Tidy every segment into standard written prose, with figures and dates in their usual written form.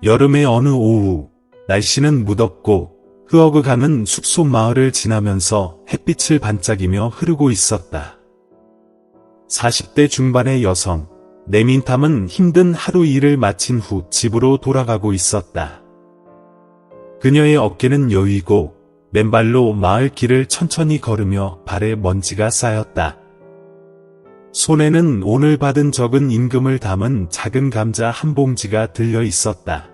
여름의 어느 오후, 날씨는 무덥고 흐어그가는 숙소 마을을 지나면서 햇빛을 반짝이며 흐르고 있었다. 40대 중반의 여성, 내민탐은 힘든 하루 일을 마친 후 집으로 돌아가고 있었다. 그녀의 어깨는 여위고 맨발로 마을 길을 천천히 걸으며 발에 먼지가 쌓였다. 손에는 오늘 받은 적은 임금을 담은 작은 감자 한 봉지가 들려 있었다.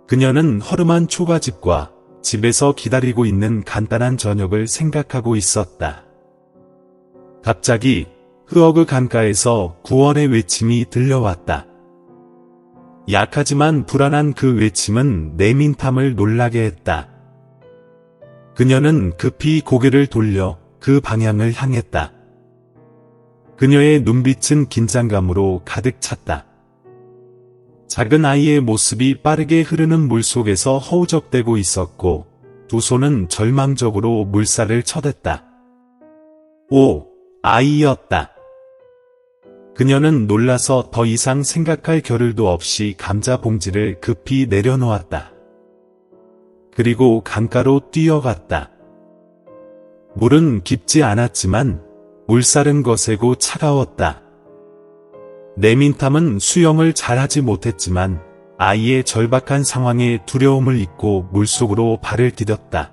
그녀는 허름한 초가집과 집에서 기다리고 있는 간단한 저녁을 생각하고 있었다. 갑자기 흐어그 강가에서 구원의 외침이 들려왔다. 약하지만 불안한 그 외침은 내민탐을 놀라게 했다. 그녀는 급히 고개를 돌려 그 방향을 향했다. 그녀의 눈빛은 긴장감으로 가득 찼다. 작은 아이의 모습이 빠르게 흐르는 물속에서 허우적대고 있었고 두 손은 절망적으로 물살을 쳐댔다. 오, 아이였다. 그녀는 놀라서 더 이상 생각할 겨를도 없이 감자 봉지를 급히 내려놓았다. 그리고 강가로 뛰어갔다. 물은 깊지 않았지만 물살은 거세고 차가웠다. 내민탐은 수영을 잘하지 못했지만 아이의 절박한 상황에 두려움을 잊고 물속으로 발을 디뎠다.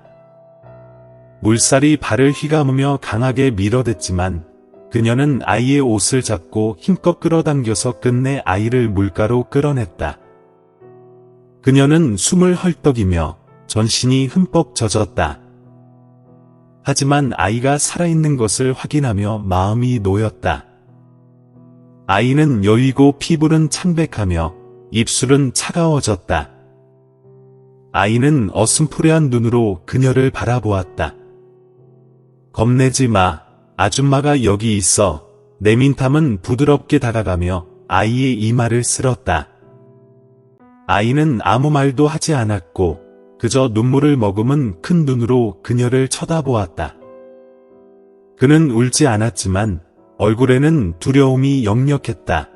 물살이 발을 휘감으며 강하게 밀어댔지만 그녀는 아이의 옷을 잡고 힘껏 끌어당겨서 끝내 아이를 물가로 끌어냈다. 그녀는 숨을 헐떡이며 전신이 흠뻑 젖었다. 하지만 아이가 살아있는 것을 확인하며 마음이 놓였다. 아이는 여위고 피부는 창백하며 입술은 차가워졌다. 아이는 어슴푸레한 눈으로 그녀를 바라보았다. 겁내지 마, 아줌마가 여기 있어. 내민탐은 부드럽게 다가가며 아이의 이마를 쓸었다. 아이는 아무 말도 하지 않았고 그저 눈물을 머금은 큰 눈으로 그녀를 쳐다보았다. 그는 울지 않았지만 얼굴에는 두려움이 역력했다.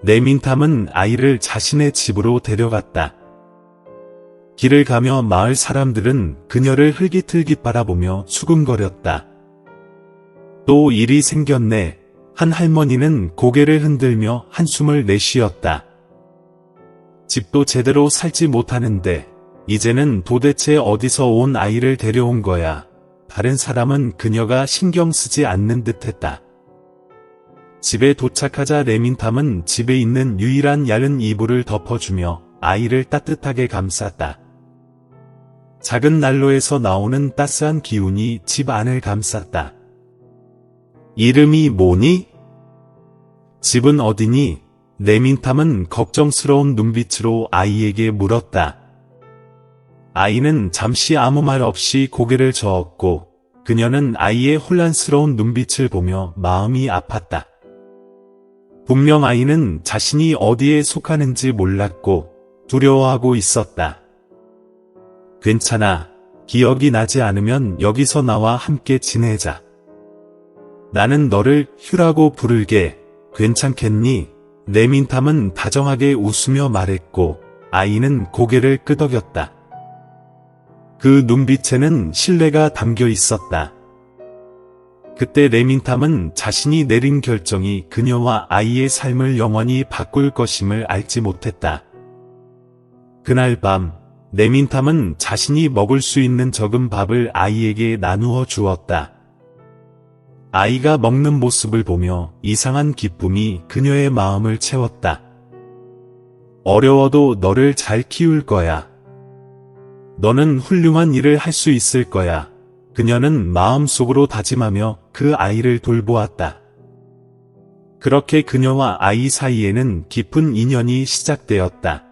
내민탐은 아이를 자신의 집으로 데려갔다. 길을 가며 마을 사람들은 그녀를 흘깃흘깃 바라보며 수군거렸다. 또 일이 생겼네. 한 할머니는 고개를 흔들며 한숨을 내쉬었다. 집도 제대로 살지 못하는데 이제는 도대체 어디서 온 아이를 데려온 거야. 다른 사람은 그녀가 신경 쓰지 않는 듯했다. 집에 도착하자 내민탐은 집에 있는 유일한 얇은 이불을 덮어주며 아이를 따뜻하게 감쌌다. 작은 난로에서 나오는 따스한 기운이 집 안을 감쌌다. 이름이 뭐니? 집은 어디니? 내민탐은 걱정스러운 눈빛으로 아이에게 물었다. 아이는 잠시 아무 말 없이 고개를 저었고 그녀는 아이의 혼란스러운 눈빛을 보며 마음이 아팠다. 분명 아이는 자신이 어디에 속하는지 몰랐고 두려워하고 있었다. 괜찮아. 기억이 나지 않으면 여기서 나와 함께 지내자. 나는 너를 휴라고 부를게. 괜찮겠니? 내민탐은 다정하게 웃으며 말했고 아이는 고개를 끄덕였다. 그 눈빛에는 신뢰가 담겨 있었다. 그때 내민탐은 자신이 내린 결정이 그녀와 아이의 삶을 영원히 바꿀 것임을 알지 못했다. 그날 밤 내민탐은 자신이 먹을 수 있는 적은 밥을 아이에게 나누어 주었다. 아이가 먹는 모습을 보며 이상한 기쁨이 그녀의 마음을 채웠다. 어려워도 너를 잘 키울 거야. 너는 훌륭한 일을 할 수 있을 거야. 그녀는 마음속으로 다짐하며 그 아이를 돌보았다. 그렇게 그녀와 아이 사이에는 깊은 인연이 시작되었다.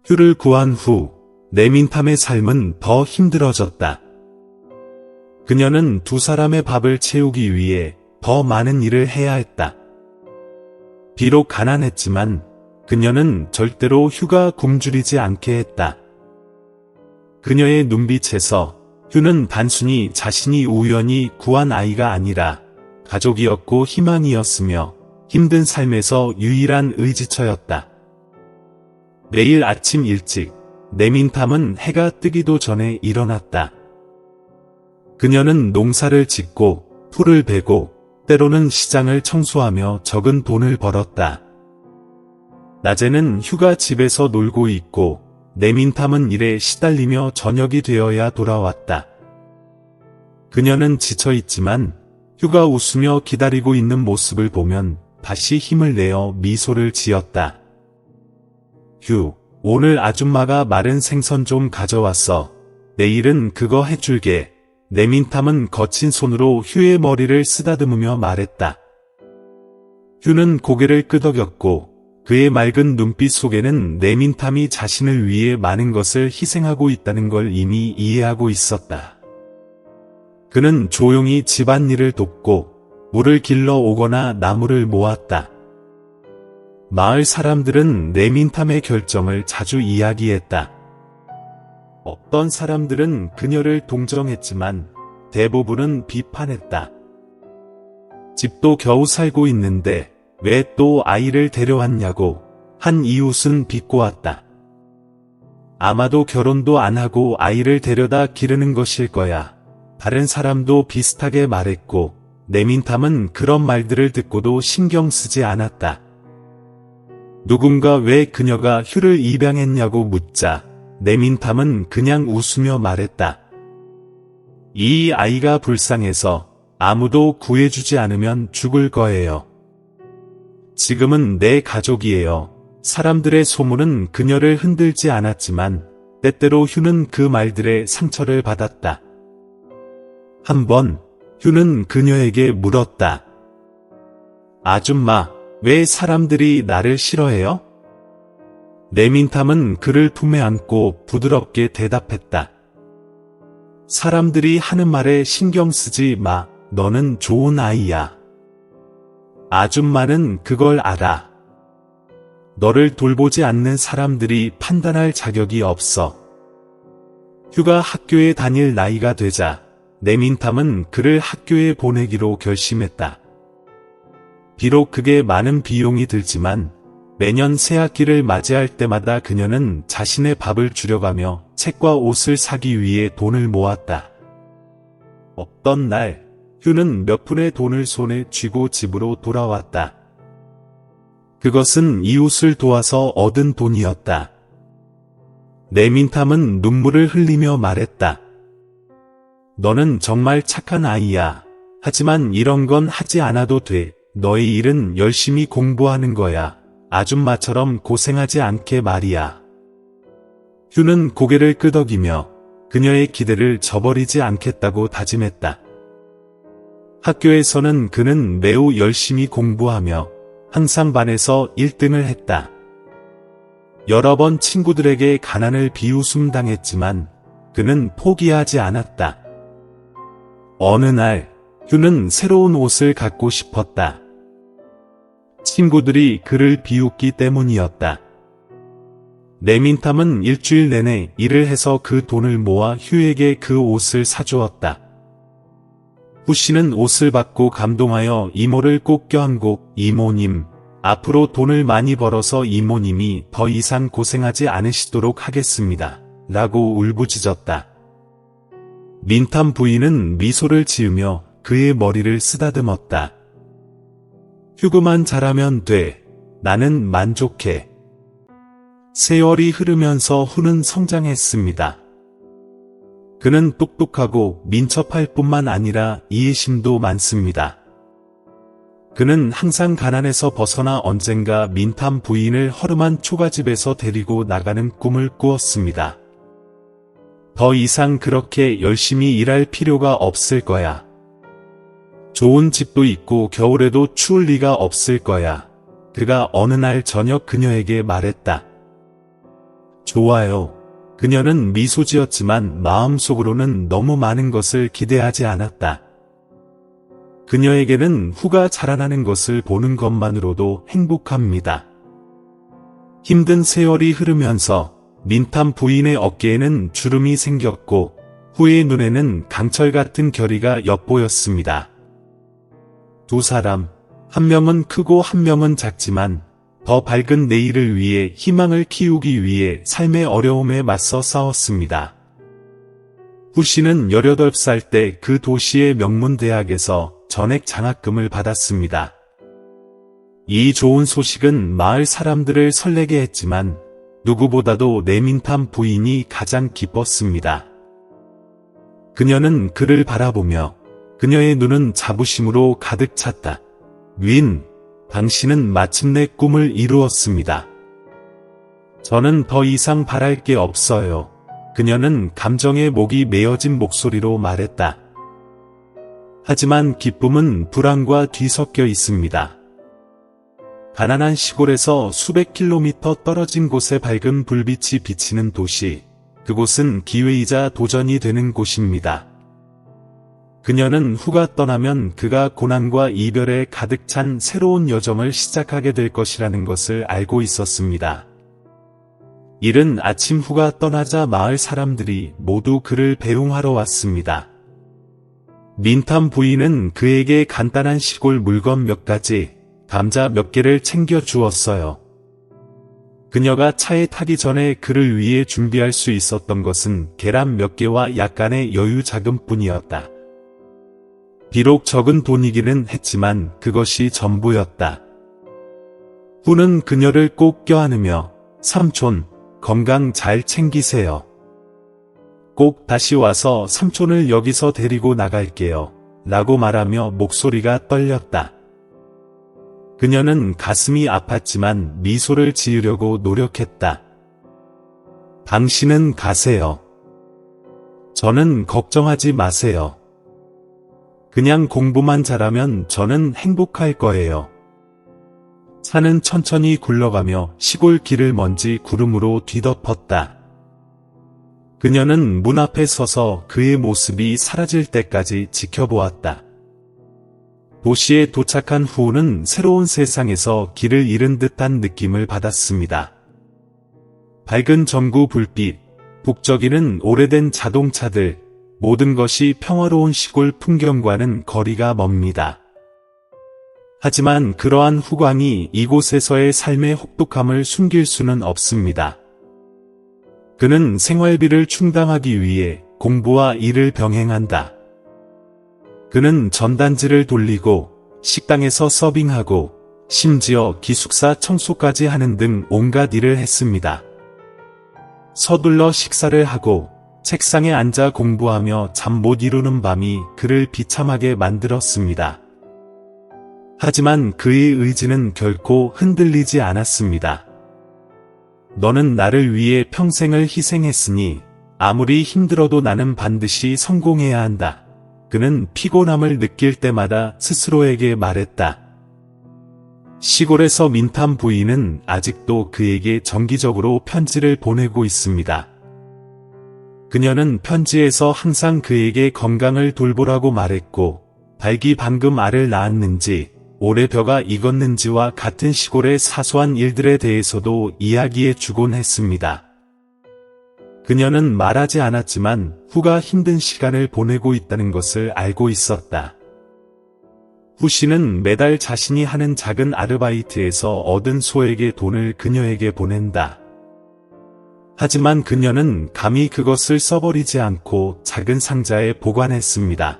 휴를 구한 후 내민탐의 삶은 더 힘들어졌다. 그녀는 두 사람의 밥을 채우기 위해 더 많은 일을 해야 했다. 비록 가난했지만 그녀는 절대로 휴가 굶주리지 않게 했다. 그녀의 눈빛에서 휴는 단순히 자신이 우연히 구한 아이가 아니라 가족이었고 희망이었으며 힘든 삶에서 유일한 의지처였다. 매일 아침 일찍 내민탐은 해가 뜨기도 전에 일어났다. 그녀는 농사를 짓고 풀을 베고 때로는 시장을 청소하며 적은 돈을 벌었다. 낮에는 휴가 집에서 놀고 있고 내민탐은 일에 시달리며 저녁이 되어야 돌아왔다. 그녀는 지쳐있지만 휴가 웃으며 기다리고 있는 모습을 보면 다시 힘을 내어 미소를 지었다. 휴, 오늘 아줌마가 마른 생선 좀 가져왔어. 내일은 그거 해줄게. 내민탐은 거친 손으로 휴의 머리를 쓰다듬으며 말했다. 휴는 고개를 끄덕였고 그의 맑은 눈빛 속에는 내민탐이 자신을 위해 많은 것을 희생하고 있다는 걸 이미 이해하고 있었다. 그는 조용히 집안일을 돕고 물을 길러 오거나 나무를 모았다. 마을 사람들은 내민탐의 결정을 자주 이야기했다. 어떤 사람들은 그녀를 동정했지만 대부분은 비판했다. 집도 겨우 살고 있는데 왜 또 아이를 데려왔냐고 한 이웃은 비꼬았다. 아마도 결혼도 안 하고 아이를 데려다 기르는 것일 거야. 다른 사람도 비슷하게 말했고 내민탐은 그런 말들을 듣고도 신경 쓰지 않았다. 누군가 왜 그녀가 휴를 입양했냐고 묻자 내민탐은 그냥 웃으며 말했다. 이 아이가 불쌍해서 아무도 구해주지 않으면 죽을 거예요. 지금은 내 가족이에요. 사람들의 소문은 그녀를 흔들지 않았지만 때때로 휴는 그 말들에 상처를 받았다. 한번 휴는 그녀에게 물었다. 아줌마, 왜 사람들이 나를 싫어해요? 내민탐은 그를 품에 안고 부드럽게 대답했다. 사람들이 하는 말에 신경 쓰지 마. 너는 좋은 아이야. 아줌마는 그걸 알아. 너를 돌보지 않는 사람들이 판단할 자격이 없어. 휴가 학교에 다닐 나이가 되자 내민탐은 그를 학교에 보내기로 결심했다. 비록 그게 많은 비용이 들지만 매년 새학기를 맞이할 때마다 그녀는 자신의 밥을 줄여가며 책과 옷을 사기 위해 돈을 모았다. 어떤 날 휴는 몇 푼의 돈을 손에 쥐고 집으로 돌아왔다. 그것은 이웃을 도와서 얻은 돈이었다. 내민탐은 눈물을 흘리며 말했다. 너는 정말 착한 아이야. 하지만 이런 건 하지 않아도 돼. 너의 일은 열심히 공부하는 거야. 아줌마처럼 고생하지 않게 말이야. 휴는 고개를 끄덕이며 그녀의 기대를 저버리지 않겠다고 다짐했다. 학교에서는 그는 매우 열심히 공부하며 항상 반에서 1등을 했다. 여러 번 친구들에게 가난을 비웃음당했지만 그는 포기하지 않았다. 어느 날 휴는 새로운 옷을 갖고 싶었다. 친구들이 그를 비웃기 때문이었다. 내민탐은 일주일 내내 일을 해서 그 돈을 모아 휴에게 그 옷을 사주었다. 후 씨는 옷을 받고 감동하여 이모를 꼭 껴안고 이모님, 앞으로 돈을 많이 벌어서 이모님이 더 이상 고생하지 않으시도록 하겠습니다. 라고 울부짖었다. 민탐 부인은 미소를 지으며 그의 머리를 쓰다듬었다. 휴그만 잘하면 돼. 나는 만족해. 세월이 흐르면서 후는 성장했습니다. 그는 똑똑하고 민첩할 뿐만 아니라 이해심도 많습니다. 그는 항상 가난에서 벗어나 언젠가 민탐 부인을 허름한 초가집에서 데리고 나가는 꿈을 꾸었습니다. 더 이상 그렇게 열심히 일할 필요가 없을 거야. 좋은 집도 있고 겨울에도 추울 리가 없을 거야. 그가 어느 날 저녁 그녀에게 말했다. 좋아요. 그녀는 미소 지었지만 마음속으로는 너무 많은 것을 기대하지 않았다. 그녀에게는 후가 자라나는 것을 보는 것만으로도 행복합니다. 힘든 세월이 흐르면서 민탐 부인의 어깨에는 주름이 생겼고 후의 눈에는 강철 같은 결의가 엿보였습니다. 두 사람, 한 명은 크고 한 명은 작지만 더 밝은 내일을 위해 희망을 키우기 위해 삶의 어려움에 맞서 싸웠습니다. 후 씨는 18살 때 그 도시의 명문대학에서 전액 장학금을 받았습니다. 이 좋은 소식은 마을 사람들을 설레게 했지만 누구보다도 내민탐 부인이 가장 기뻤습니다. 그녀는 그를 바라보며 그녀의 눈은 자부심으로 가득 찼다. 윈, 당신은 마침내 꿈을 이루었습니다. 저는 더 이상 바랄 게 없어요. 그녀는 감정의 목이 메어진 목소리로 말했다. 하지만 기쁨은 불안과 뒤섞여 있습니다. 가난한 시골에서 수백 킬로미터 떨어진 곳에 밝은 불빛이 비치는 도시, 그곳은 기회이자 도전이 되는 곳입니다. 그녀는 후가 떠나면 그가 고난과 이별에 가득 찬 새로운 여정을 시작하게 될 것이라는 것을 알고 있었습니다. 이른 아침 후가 떠나자 마을 사람들이 모두 그를 배웅하러 왔습니다. 민탐 부인은 그에게 간단한 시골 물건 몇 가지, 감자 몇 개를 챙겨 주었어요. 그녀가 차에 타기 전에 그를 위해 준비할 수 있었던 것은 계란 몇 개와 약간의 여유 자금뿐이었다. 비록 적은 돈이기는 했지만 그것이 전부였다. 후는 그녀를 꼭 껴안으며 삼촌, 건강 잘 챙기세요. 꼭 다시 와서 삼촌을 여기서 데리고 나갈게요. 라고 말하며 목소리가 떨렸다. 그녀는 가슴이 아팠지만 미소를 지으려고 노력했다. 당신은 가세요. 저는 걱정하지 마세요. 그냥 공부만 잘하면 저는 행복할 거예요. 차는 천천히 굴러가며 시골 길을 먼지 구름으로 뒤덮었다. 그녀는 문 앞에 서서 그의 모습이 사라질 때까지 지켜보았다. 도시에 도착한 후는 새로운 세상에서 길을 잃은 듯한 느낌을 받았습니다. 밝은 전구 불빛, 북적이는 오래된 자동차들, 모든 것이 평화로운 시골 풍경과는 거리가 멉니다. 하지만 그러한 후광이 이곳에서의 삶의 혹독함을 숨길 수는 없습니다. 그는 생활비를 충당하기 위해 공부와 일을 병행한다. 그는 전단지를 돌리고 식당에서 서빙하고 심지어 기숙사 청소까지 하는 등 온갖 일을 했습니다. 서둘러 식사를 하고 책상에 앉아 공부하며 잠 못 이루는 밤이 그를 비참하게 만들었습니다. 하지만 그의 의지는 결코 흔들리지 않았습니다. 너는 나를 위해 평생을 희생했으니 아무리 힘들어도 나는 반드시 성공해야 한다. 그는 피곤함을 느낄 때마다 스스로에게 말했다. 시골에서 민탐 부인은 아직도 그에게 정기적으로 편지를 보내고 있습니다. 그녀는 편지에서 항상 그에게 건강을 돌보라고 말했고, 닭이 방금 알을 낳았는지, 올해 벼가 익었는지와 같은 시골의 사소한 일들에 대해서도 이야기해 주곤 했습니다. 그녀는 말하지 않았지만 후가 힘든 시간을 보내고 있다는 것을 알고 있었다. 후 씨는 매달 자신이 하는 작은 아르바이트에서 얻은 소액의 돈을 그녀에게 보낸다. 하지만 그녀는 감히 그것을 써버리지 않고 작은 상자에 보관했습니다.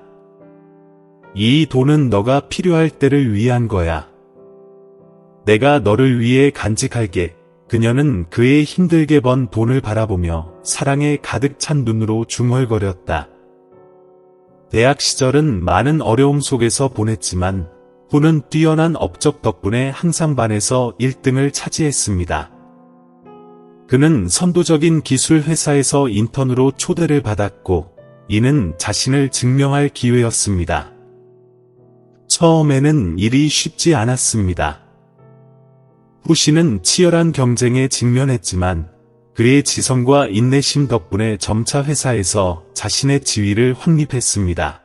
이 돈은 너가 필요할 때를 위한 거야. 내가 너를 위해 간직할게. 그녀는 그의 힘들게 번 돈을 바라보며 사랑에 가득 찬 눈으로 중얼거렸다. 대학 시절은 많은 어려움 속에서 보냈지만 후는 뛰어난 업적 덕분에 항상 반에서 1등을 차지했습니다. 그는 선도적인 기술 회사에서 인턴으로 초대를 받았고 이는 자신을 증명할 기회였습니다. 처음에는 일이 쉽지 않았습니다. 후 씨는 치열한 경쟁에 직면했지만 그의 지성과 인내심 덕분에 점차 회사에서 자신의 지위를 확립했습니다.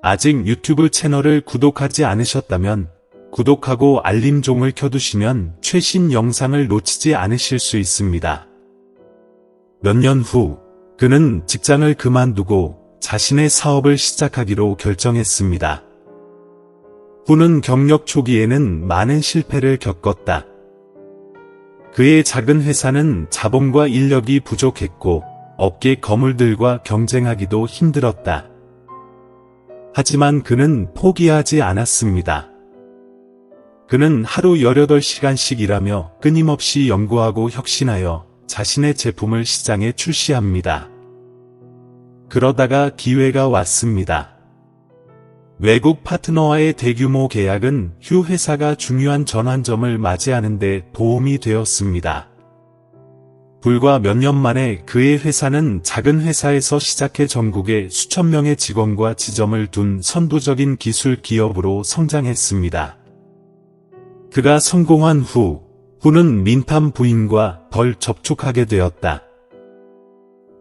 아직 유튜브 채널을 구독하지 않으셨다면 구독하고 알림종을 켜두시면 최신 영상을 놓치지 않으실 수 있습니다. 몇 년 후, 그는 직장을 그만두고 자신의 사업을 시작하기로 결정했습니다. 후는 경력 초기에는 많은 실패를 겪었다. 그의 작은 회사는 자본과 인력이 부족했고 업계 거물들과 경쟁하기도 힘들었다. 하지만 그는 포기하지 않았습니다. 그는 하루 18시간씩 일하며 끊임없이 연구하고 혁신하여 자신의 제품을 시장에 출시합니다. 그러다가 기회가 왔습니다. 외국 파트너와의 대규모 계약은 휴 회사가 중요한 전환점을 맞이하는 데 도움이 되었습니다. 불과 몇 년 만에 그의 회사는 작은 회사에서 시작해 전국에 수천 명의 직원과 지점을 둔 선도적인 기술 기업으로 성장했습니다. 그가 성공한 후는 민탐 부인과 덜 접촉하게 되었다.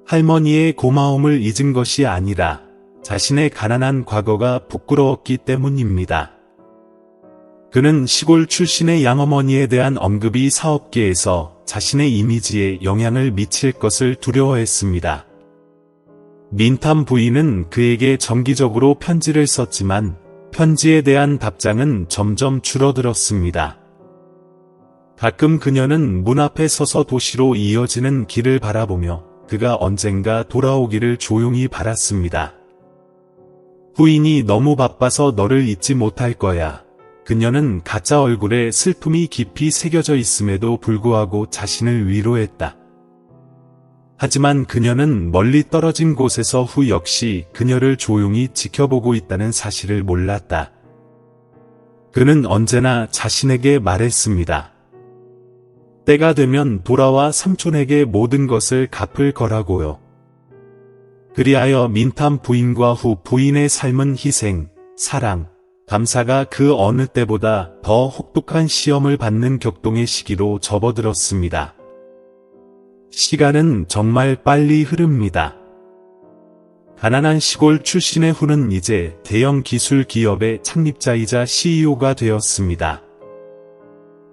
할머니의 고마움을 잊은 것이 아니라 자신의 가난한 과거가 부끄러웠기 때문입니다. 그는 시골 출신의 양어머니에 대한 언급이 사업계에서 자신의 이미지에 영향을 미칠 것을 두려워했습니다. 민탐 부인은 그에게 정기적으로 편지를 썼지만 편지에 대한 답장은 점점 줄어들었습니다. 가끔 그녀는 문 앞에 서서 도시로 이어지는 길을 바라보며 그가 언젠가 돌아오기를 조용히 바랐습니다. 부인이 너무 바빠서 너를 잊지 못할 거야. 그녀는 가짜 얼굴에 슬픔이 깊이 새겨져 있음에도 불구하고 자신을 위로했다. 하지만 그녀는 멀리 떨어진 곳에서 후 역시 그녀를 조용히 지켜보고 있다는 사실을 몰랐다. 그는 언제나 자신에게 말했습니다. 때가 되면 돌아와 삼촌에게 모든 것을 갚을 거라고요. 그리하여 민탐 부인과 후 부인의 삶은 희생, 사랑, 감사가 그 어느 때보다 더 혹독한 시험을 받는 격동의 시기로 접어들었습니다. 시간은 정말 빨리 흐릅니다. 가난한 시골 출신의 후는 이제 대형 기술 기업의 창립자이자 CEO가 되었습니다.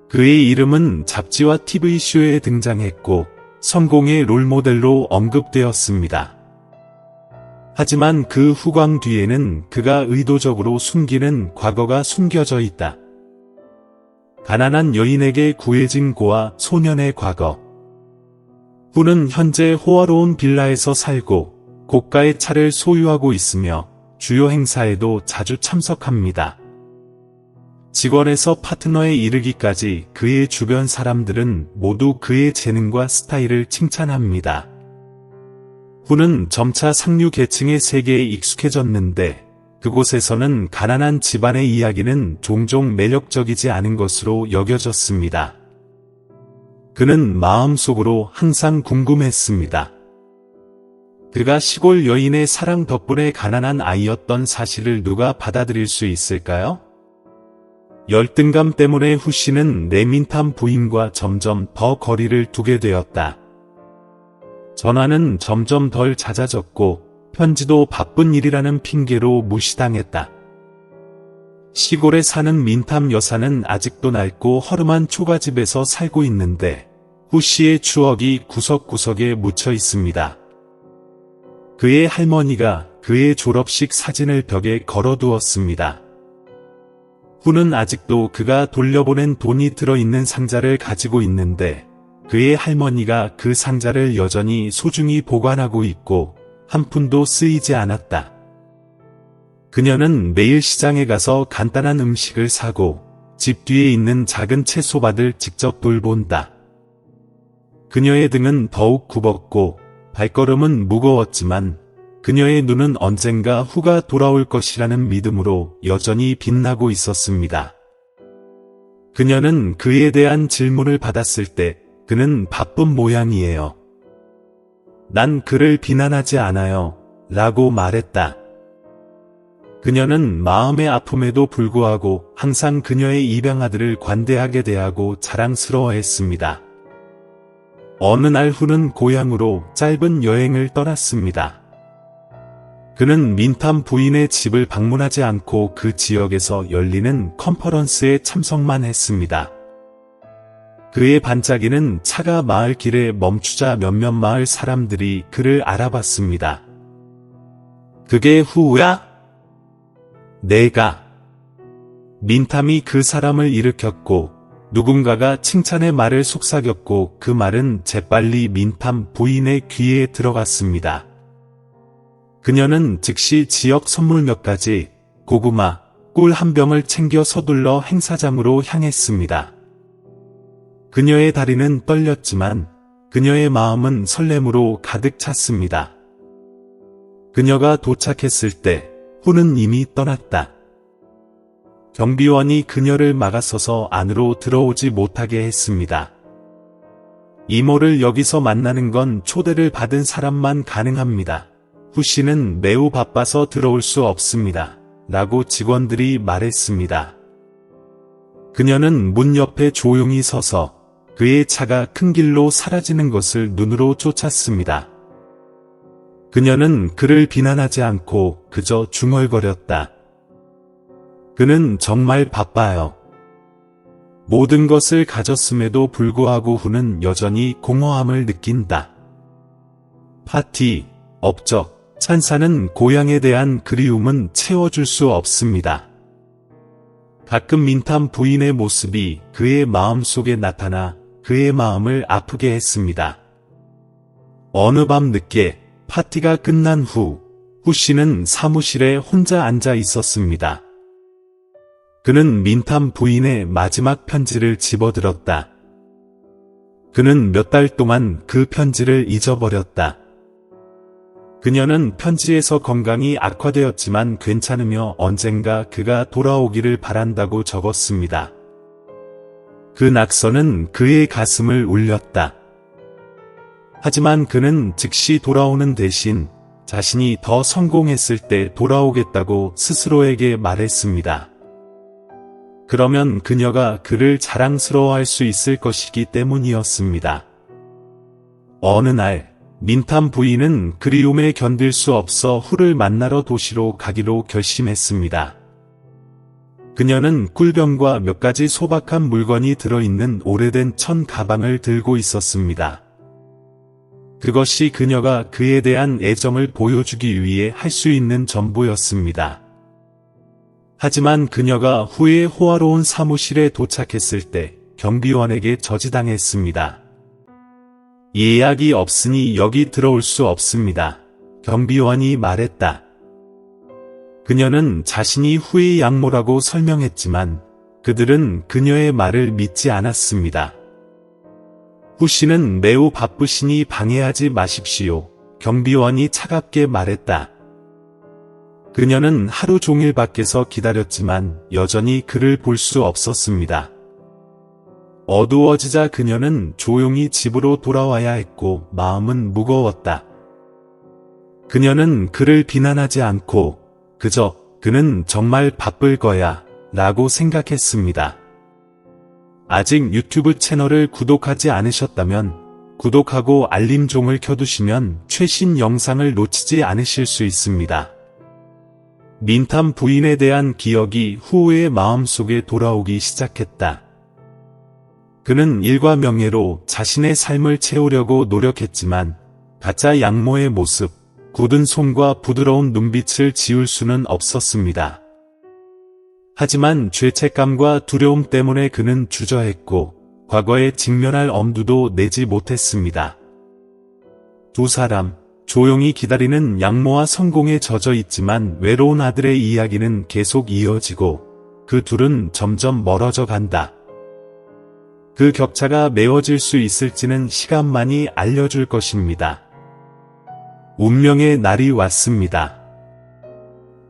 그의 이름은 잡지와 TV쇼에 등장했고 성공의 롤모델로 언급되었습니다. 하지만 그 후광 뒤에는 그가 의도적으로 숨기는 과거가 숨겨져 있다. 가난한 여인에게 구해진 고아 소년의 과거. 후는 현재 호화로운 빌라에서 살고 고가의 차를 소유하고 있으며 주요 행사에도 자주 참석합니다. 직원에서 파트너에 이르기까지 그의 주변 사람들은 모두 그의 재능과 스타일을 칭찬합니다. 후는 점차 상류 계층의 세계에 익숙해졌는데 그곳에서는 가난한 집안의 이야기는 종종 매력적이지 않은 것으로 여겨졌습니다. 그는 마음속으로 항상 궁금했습니다. 그가 시골 여인의 사랑 덕분에 가난한 아이였던 사실을 누가 받아들일 수 있을까요? 열등감 때문에 후 씨는 내민탐 부인과 점점 더 거리를 두게 되었다. 전화는 점점 덜 잦아졌고 편지도 바쁜 일이라는 핑계로 무시당했다. 시골에 사는 민탐 여사는 아직도 낡고 허름한 초가집에서 살고 있는데 후 씨의 추억이 구석구석에 묻혀 있습니다. 그의 할머니가 그의 졸업식 사진을 벽에 걸어두었습니다. 후는 아직도 그가 돌려보낸 돈이 들어있는 상자를 가지고 있는데 그의 할머니가 그 상자를 여전히 소중히 보관하고 있고 한 푼도 쓰이지 않았다. 그녀는 매일 시장에 가서 간단한 음식을 사고 집 뒤에 있는 작은 채소밭을 직접 돌본다. 그녀의 등은 더욱 굽었고 발걸음은 무거웠지만 그녀의 눈은 언젠가 후가 돌아올 것이라는 믿음으로 여전히 빛나고 있었습니다. 그녀는 그에 대한 질문을 받았을 때 그는 바쁜 모양이에요. 난 그를 비난하지 않아요. 라고 말했다. 그녀는 마음의 아픔에도 불구하고 항상 그녀의 입양아들을 관대하게 대하고 자랑스러워했습니다. 어느 날 후는 고향으로 짧은 여행을 떠났습니다. 그는 민탐 부인의 집을 방문하지 않고 그 지역에서 열리는 컨퍼런스에 참석만 했습니다. 그의 반짝이는 차가 마을 길에 멈추자 몇몇 마을 사람들이 그를 알아봤습니다. 그게 후야? 내가. 민탐이 그 사람을 일으켰고 누군가가 칭찬의 말을 속삭였고 그 말은 재빨리 민탐 부인의 귀에 들어갔습니다. 그녀는 즉시 지역 선물 몇 가지, 고구마, 꿀 한 병을 챙겨 서둘러 행사장으로 향했습니다. 그녀의 다리는 떨렸지만 그녀의 마음은 설렘으로 가득 찼습니다. 그녀가 도착했을 때 후는 이미 떠났다. 경비원이 그녀를 막아서서 안으로 들어오지 못하게 했습니다. 이모를 여기서 만나는 건 초대를 받은 사람만 가능합니다. 후 씨는 매우 바빠서 들어올 수 없습니다. 라고 직원들이 말했습니다. 그녀는 문 옆에 조용히 서서 그의 차가 큰 길로 사라지는 것을 눈으로 쫓았습니다. 그녀는 그를 비난하지 않고 그저 중얼거렸다. 그는 정말 바빠요. 모든 것을 가졌음에도 불구하고 후는 여전히 공허함을 느낀다. 파티, 업적, 찬사는 고향에 대한 그리움은 채워줄 수 없습니다. 가끔 민탐 부인의 모습이 그의 마음속에 나타나 그의 마음을 아프게 했습니다. 어느 밤 늦게 파티가 끝난 후 씨는 사무실에 혼자 앉아 있었습니다. 그는 민탐 부인의 마지막 편지를 집어들었다. 그는 몇 달 동안 그 편지를 잊어버렸다. 그녀는 편지에서 건강이 악화되었지만 괜찮으며 언젠가 그가 돌아오기를 바란다고 적었습니다. 그 낙서는 그의 가슴을 울렸다. 하지만 그는 즉시 돌아오는 대신 자신이 더 성공했을 때 돌아오겠다고 스스로에게 말했습니다. 그러면 그녀가 그를 자랑스러워할 수 있을 것이기 때문이었습니다. 어느 날 민탐 부인은 그리움에 견딜 수 없어 후를 만나러 도시로 가기로 결심했습니다. 그녀는 꿀병과 몇 가지 소박한 물건이 들어있는 오래된 천 가방을 들고 있었습니다. 그것이 그녀가 그에 대한 애정을 보여주기 위해 할 수 있는 전부였습니다. 하지만 그녀가 후에 호화로운 사무실에 도착했을 때 경비원에게 저지당했습니다. 예약이 없으니 여기 들어올 수 없습니다. 경비원이 말했다. 그녀는 자신이 후의 양모라고 설명했지만 그들은 그녀의 말을 믿지 않았습니다. 후 씨는 매우 바쁘시니 방해하지 마십시오. 경비원이 차갑게 말했다. 그녀는 하루 종일 밖에서 기다렸지만 여전히 그를 볼 수 없었습니다. 어두워지자 그녀는 조용히 집으로 돌아와야 했고 마음은 무거웠다. 그녀는 그를 비난하지 않고 그저 그는 정말 바쁠 거야 라고 생각했습니다. 아직 유튜브 채널을 구독하지 않으셨다면 구독하고 알림종을 켜두시면 최신 영상을 놓치지 않으실 수 있습니다. 민탐 부인에 대한 기억이 후의 마음속에 돌아오기 시작했다. 그는 일과 명예로 자신의 삶을 채우려고 노력했지만 가짜 양모의 모습, 굳은 손과 부드러운 눈빛을 지울 수는 없었습니다. 하지만 죄책감과 두려움 때문에 그는 주저했고 과거에 직면할 엄두도 내지 못했습니다. 두 사람, 조용히 기다리는 양모와 성공에 젖어 있지만 외로운 아들의 이야기는 계속 이어지고 그 둘은 점점 멀어져 간다. 그 격차가 메워질 수 있을지는 시간만이 알려줄 것입니다. 운명의 날이 왔습니다.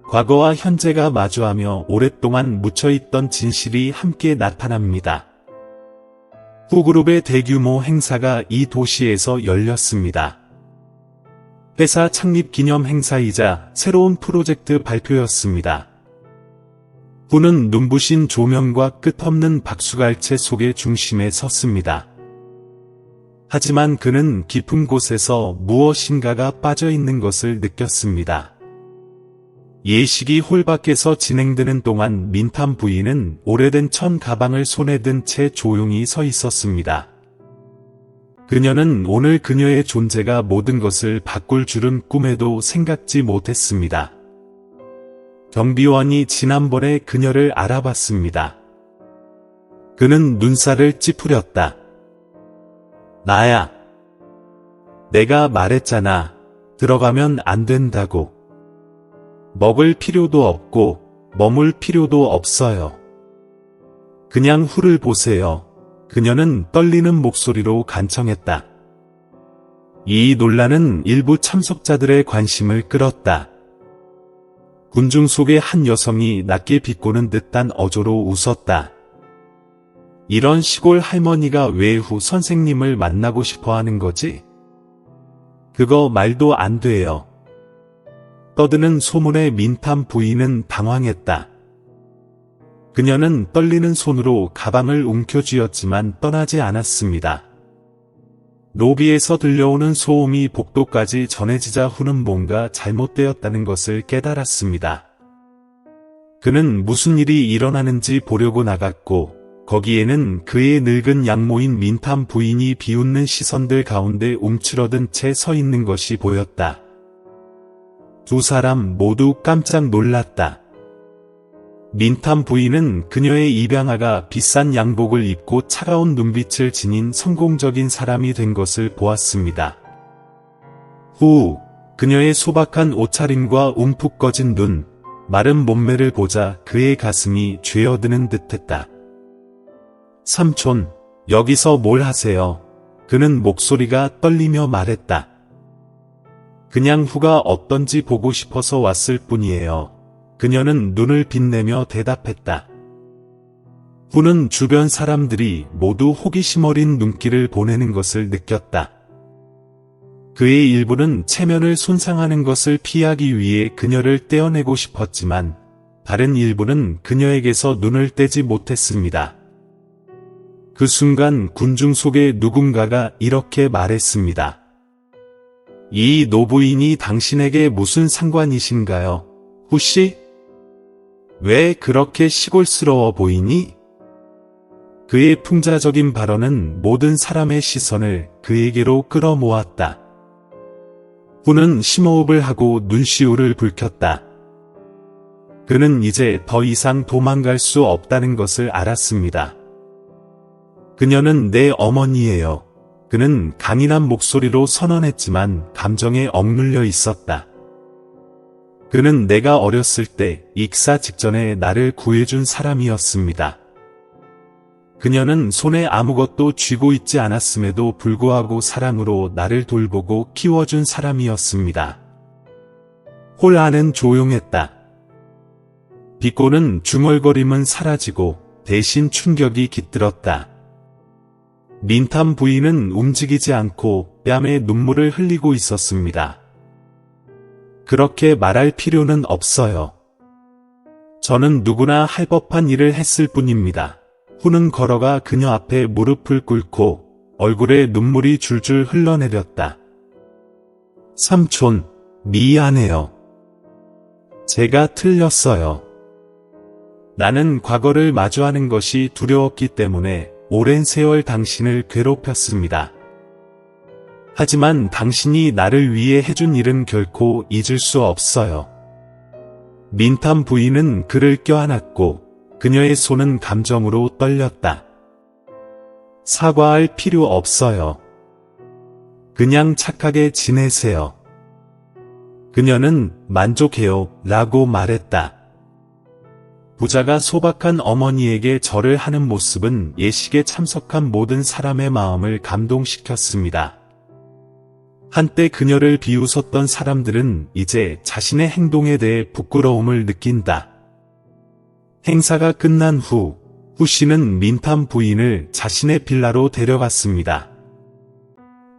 과거와 현재가 마주하며 오랫동안 묻혀있던 진실이 함께 나타납니다. 후그룹의 대규모 행사가 이 도시에서 열렸습니다. 회사 창립 기념 행사이자 새로운 프로젝트 발표였습니다. 후는 눈부신 조명과 끝없는 박수갈채 속의 중심에 섰습니다. 하지만 그는 깊은 곳에서 무엇인가가 빠져있는 것을 느꼈습니다. 예식이 홀 밖에서 진행되는 동안 민탐 부인은 오래된 천 가방을 손에 든 채 조용히 서 있었습니다. 그녀는 오늘 그녀의 존재가 모든 것을 바꿀 줄은 꿈에도 생각지 못했습니다. 경비원이 지난번에 그녀를 알아봤습니다. 그는 눈살을 찌푸렸다. 나야. 내가 말했잖아. 들어가면 안 된다고. 먹을 필요도 없고 머물 필요도 없어요. 그냥 후를 보세요. 그녀는 떨리는 목소리로 간청했다. 이 논란은 일부 참석자들의 관심을 끌었다. 군중 속의 한 여성이 낮게 비꼬는 듯한 어조로 웃었다. 이런 시골 할머니가 왜 후 선생님을 만나고 싶어 하는 거지? 그거 말도 안 돼요. 떠드는 소문에 민탐 부인은 당황했다. 그녀는 떨리는 손으로 가방을 움켜쥐었지만 떠나지 않았습니다. 로비에서 들려오는 소음이 복도까지 전해지자 후는 뭔가 잘못되었다는 것을 깨달았습니다. 그는 무슨 일이 일어나는지 보려고 나갔고 거기에는 그의 늙은 양모인 민탐 부인이 비웃는 시선들 가운데 움츠러든 채 서 있는 것이 보였다. 두 사람 모두 깜짝 놀랐다. 민탐 부인은 그녀의 입양아가 비싼 양복을 입고 차가운 눈빛을 지닌 성공적인 사람이 된 것을 보았습니다. 후, 그녀의 소박한 옷차림과 움푹 꺼진 눈, 마른 몸매를 보자 그의 가슴이 죄어드는 듯했다. 삼촌, 여기서 뭘 하세요? 그는 목소리가 떨리며 말했다. 그냥 후가 어떤지 보고 싶어서 왔을 뿐이에요. 그녀는 눈을 빛내며 대답했다. 후는 주변 사람들이 모두 호기심 어린 눈길을 보내는 것을 느꼈다. 그의 일부는 체면을 손상하는 것을 피하기 위해 그녀를 떼어내고 싶었지만 다른 일부는 그녀에게서 눈을 떼지 못했습니다. 그 순간 군중 속에 누군가가 이렇게 말했습니다. 이 노부인이 당신에게 무슨 상관이신가요, 후씨? 왜 그렇게 시골스러워 보이니? 그의 풍자적인 발언은 모든 사람의 시선을 그에게로 끌어모았다. 후는 심호흡을 하고 눈시울을 붉혔다. 그는 이제 더 이상 도망갈 수 없다는 것을 알았습니다. 그녀는 내 어머니예요. 그는 강인한 목소리로 선언했지만 감정에 억눌려 있었다. 그는 내가 어렸을 때 익사 직전에 나를 구해준 사람이었습니다. 그녀는 손에 아무것도 쥐고 있지 않았음에도 불구하고 사랑으로 나를 돌보고 키워준 사람이었습니다. 홀 안은 조용했다. 비꼬는 중얼거림은 사라지고 대신 충격이 깃들었다. 민탐 부인은 움직이지 않고 뺨에 눈물을 흘리고 있었습니다. 그렇게 말할 필요는 없어요. 저는 누구나 할 법한 일을 했을 뿐입니다. 후는 걸어가 그녀 앞에 무릎을 꿇고 얼굴에 눈물이 줄줄 흘러내렸다. 삼촌, 미안해요. 제가 틀렸어요. 나는 과거를 마주하는 것이 두려웠기 때문에 오랜 세월 당신을 괴롭혔습니다. 하지만 당신이 나를 위해 해준 일은 결코 잊을 수 없어요. 민탐 부인은 그를 껴안았고 그녀의 손은 감정으로 떨렸다. 사과할 필요 없어요. 그냥 착하게 지내세요. 그녀는 만족해요 라고 말했다. 부자가 소박한 어머니에게 절을 하는 모습은 예식에 참석한 모든 사람의 마음을 감동시켰습니다. 한때 그녀를 비웃었던 사람들은 이제 자신의 행동에 대해 부끄러움을 느낀다. 행사가 끝난 후, 후 씨는 민탐 부인을 자신의 빌라로 데려갔습니다.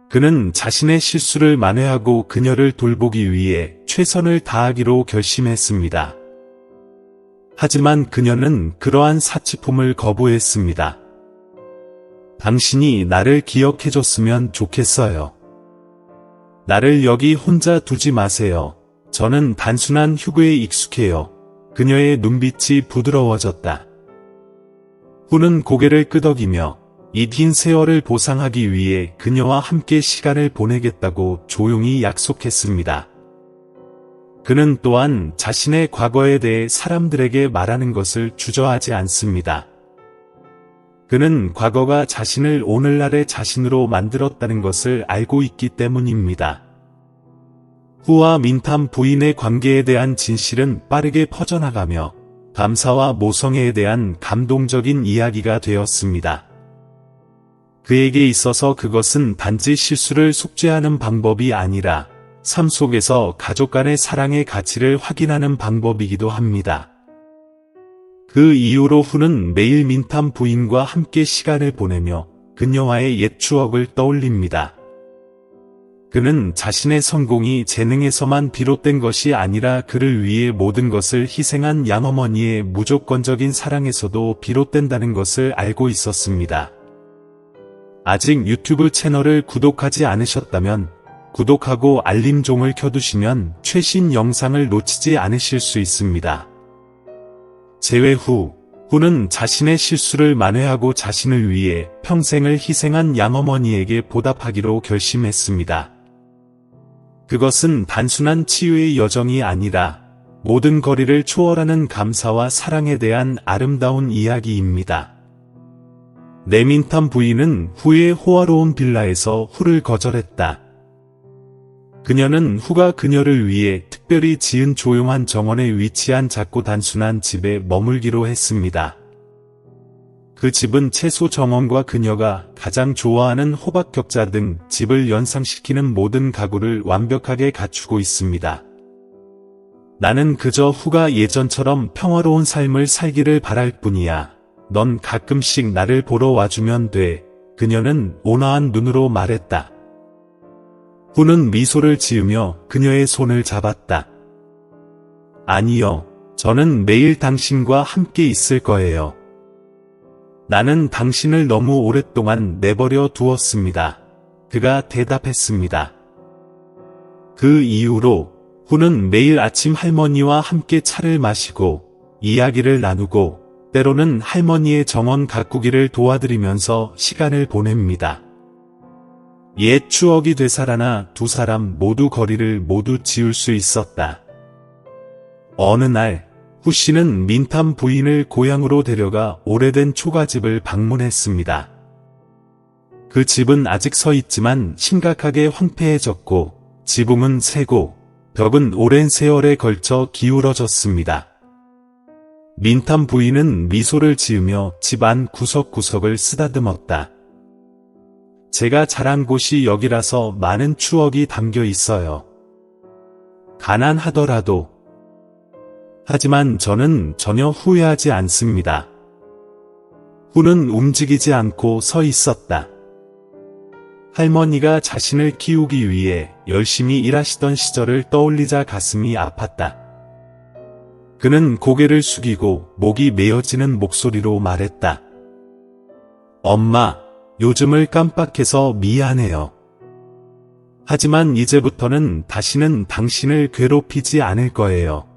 그는 자신의 실수를 만회하고 그녀를 돌보기 위해 최선을 다하기로 결심했습니다. 하지만 그녀는 그러한 사치품을 거부했습니다. 당신이 나를 기억해줬으면 좋겠어요. 나를 여기 혼자 두지 마세요. 저는 단순한 휴구에 익숙해요. 그녀의 눈빛이 부드러워졌다. 후는 고개를 끄덕이며 이 긴 세월을 보상하기 위해 그녀와 함께 시간을 보내겠다고 조용히 약속했습니다. 그는 또한 자신의 과거에 대해 사람들에게 말하는 것을 주저하지 않습니다. 그는 과거가 자신을 오늘날의 자신으로 만들었다는 것을 알고 있기 때문입니다. 후와 민탐 부인의 관계에 대한 진실은 빠르게 퍼져나가며 감사와 모성애에 대한 감동적인 이야기가 되었습니다. 그에게 있어서 그것은 단지 실수를 속죄하는 방법이 아니라 삶 속에서 가족 간의 사랑의 가치를 확인하는 방법이기도 합니다. 그 이후로 후는 매일 민탐 부인과 함께 시간을 보내며 그녀와의 옛 추억을 떠올립니다. 그는 자신의 성공이 재능에서만 비롯된 것이 아니라 그를 위해 모든 것을 희생한 양어머니의 무조건적인 사랑에서도 비롯된다는 것을 알고 있었습니다. 아직 유튜브 채널을 구독하지 않으셨다면 구독하고 알림종을 켜두시면 최신 영상을 놓치지 않으실 수 있습니다. 재회 후는 자신의 실수를 만회하고 자신을 위해 평생을 희생한 양어머니에게 보답하기로 결심했습니다. 그것은 단순한 치유의 여정이 아니라 모든 거리를 초월하는 감사와 사랑에 대한 아름다운 이야기입니다. 내민탐 부인은 후의 호화로운 빌라에서 후를 거절했다. 그녀는 후가 그녀를 위해 특별히 지은 조용한 정원에 위치한 작고 단순한 집에 머물기로 했습니다. 그 집은 채소 정원과 그녀가 가장 좋아하는 호박 격자 등 집을 연상시키는 모든 가구를 완벽하게 갖추고 있습니다. 나는 그저 후가 예전처럼 평화로운 삶을 살기를 바랄 뿐이야. 넌 가끔씩 나를 보러 와주면 돼. 그녀는 온화한 눈으로 말했다. 후는 미소를 지으며 그녀의 손을 잡았다. 아니요, 저는 매일 당신과 함께 있을 거예요. 나는 당신을 너무 오랫동안 내버려 두었습니다. 그가 대답했습니다. 그 이후로 후는 매일 아침 할머니와 함께 차를 마시고 이야기를 나누고 때로는 할머니의 정원 가꾸기를 도와드리면서 시간을 보냅니다. 옛 추억이 되살아나 두 사람 모두 거리를 모두 지울 수 있었다. 어느 날 후 씨는 민탐 부인을 고향으로 데려가 오래된 초가집을 방문했습니다. 그 집은 아직 서 있지만 심각하게 황폐해졌고 지붕은 새고 벽은 오랜 세월에 걸쳐 기울어졌습니다. 민탐 부인은 미소를 지으며 집 안 구석구석을 쓰다듬었다. 제가 자란 곳이 여기라서 많은 추억이 담겨 있어요. 가난하더라도. 하지만 저는 전혀 후회하지 않습니다. 후는 움직이지 않고 서 있었다. 할머니가 자신을 키우기 위해 열심히 일하시던 시절을 떠올리자 가슴이 아팠다. 그는 고개를 숙이고 목이 메어지는 목소리로 말했다. 엄마, 요즘을 깜빡해서 미안해요. 하지만 이제부터는 다시는 당신을 괴롭히지 않을 거예요.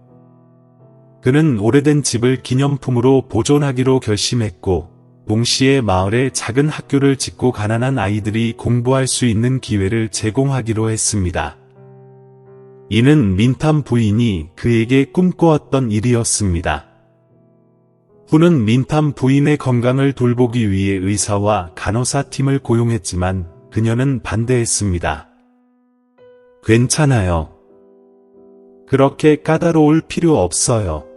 그는 오래된 집을 기념품으로 보존하기로 결심했고 동시에 마을에 작은 학교를 짓고 가난한 아이들이 공부할 수 있는 기회를 제공하기로 했습니다. 이는 민탐 부인이 그에게 꿈꿔왔던 일이었습니다. 후는 민탐 부인의 건강을 돌보기 위해 의사와 간호사 팀을 고용했지만 그녀는 반대했습니다. 괜찮아요. 그렇게 까다로울 필요 없어요.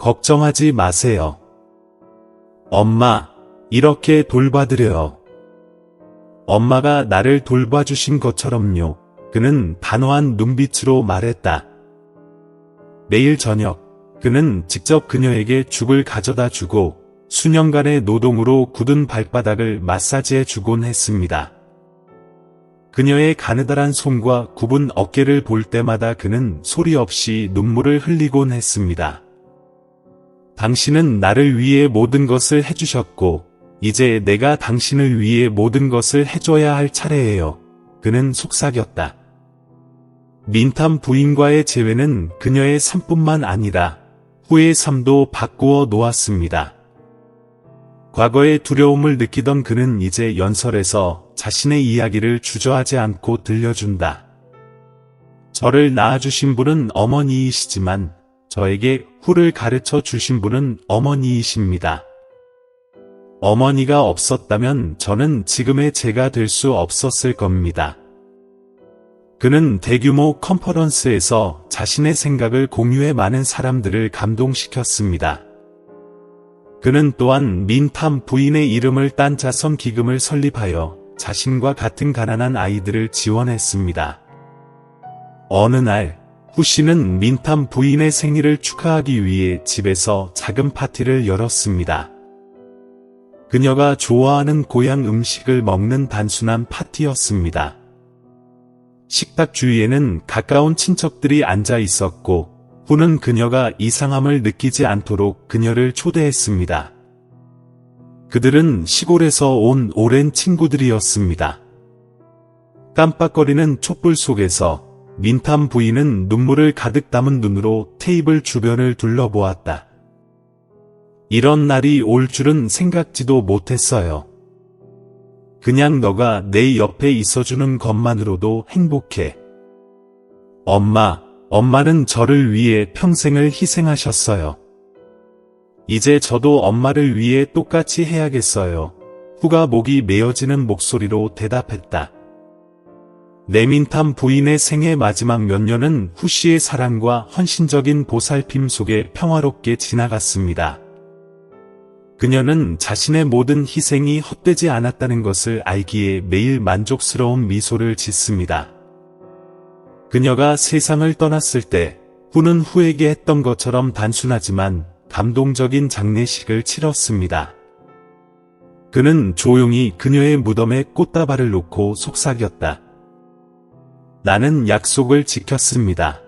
걱정하지 마세요. 엄마, 이렇게 돌봐드려요. 엄마가 나를 돌봐주신 것처럼요. 그는 단호한 눈빛으로 말했다. 매일 저녁, 그는 직접 그녀에게 죽을 가져다 주고 수년간의 노동으로 굳은 발바닥을 마사지해 주곤 했습니다. 그녀의 가느다란 손과 굽은 어깨를 볼 때마다 그는 소리 없이 눈물을 흘리곤 했습니다. 당신은 나를 위해 모든 것을 해주셨고 이제 내가 당신을 위해 모든 것을 해줘야 할 차례예요. 그는 속삭였다. 민탐 부인과의 재회는 그녀의 삶뿐만 아니라 후의 삶도 바꾸어 놓았습니다. 과거의 두려움을 느끼던 그는 이제 연설에서 자신의 이야기를 주저하지 않고 들려준다. 저를 낳아주신 분은 어머니이시지만 저에게 후를 가르쳐 주신 분은 어머니이십니다. 어머니가 없었다면 저는 지금의 제가 될 수 없었을 겁니다. 그는 대규모 컨퍼런스에서 자신의 생각을 공유해 많은 사람들을 감동시켰습니다. 그는 또한 민탐 부인의 이름을 딴 자선 기금을 설립하여 자신과 같은 가난한 아이들을 지원했습니다. 어느 날 후 씨는 민탐 부인의 생일을 축하하기 위해 집에서 작은 파티를 열었습니다. 그녀가 좋아하는 고향 음식을 먹는 단순한 파티였습니다. 식탁 주위에는 가까운 친척들이 앉아 있었고 후는 그녀가 이상함을 느끼지 않도록 그녀를 초대했습니다. 그들은 시골에서 온 오랜 친구들이었습니다. 깜빡거리는 촛불 속에서 민탐 부인은 눈물을 가득 담은 눈으로 테이블 주변을 둘러보았다. 이런 날이 올 줄은 생각지도 못했어요. 그냥 너가 내 옆에 있어주는 것만으로도 행복해. 엄마는 저를 위해 평생을 희생하셨어요. 이제 저도 엄마를 위해 똑같이 해야겠어요. 후가 목이 메어지는 목소리로 대답했다. 내민탐 부인의 생애 마지막 몇 년은 후 씨의 사랑과 헌신적인 보살핌 속에 평화롭게 지나갔습니다. 그녀는 자신의 모든 희생이 헛되지 않았다는 것을 알기에 매일 만족스러운 미소를 짓습니다. 그녀가 세상을 떠났을 때 후는 후에게 했던 것처럼 단순하지만 감동적인 장례식을 치렀습니다. 그는 조용히 그녀의 무덤에 꽃다발을 놓고 속삭였다. 나는 약속을 지켰습니다.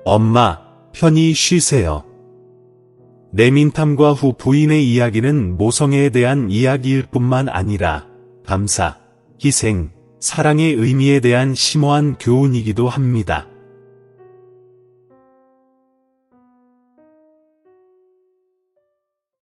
엄마, 편히 쉬세요. 내민탐과 후 부인의 이야기는 모성애에 대한 이야기일 뿐만 아니라 감사, 희생, 사랑의 의미에 대한 심오한 교훈이기도 합니다.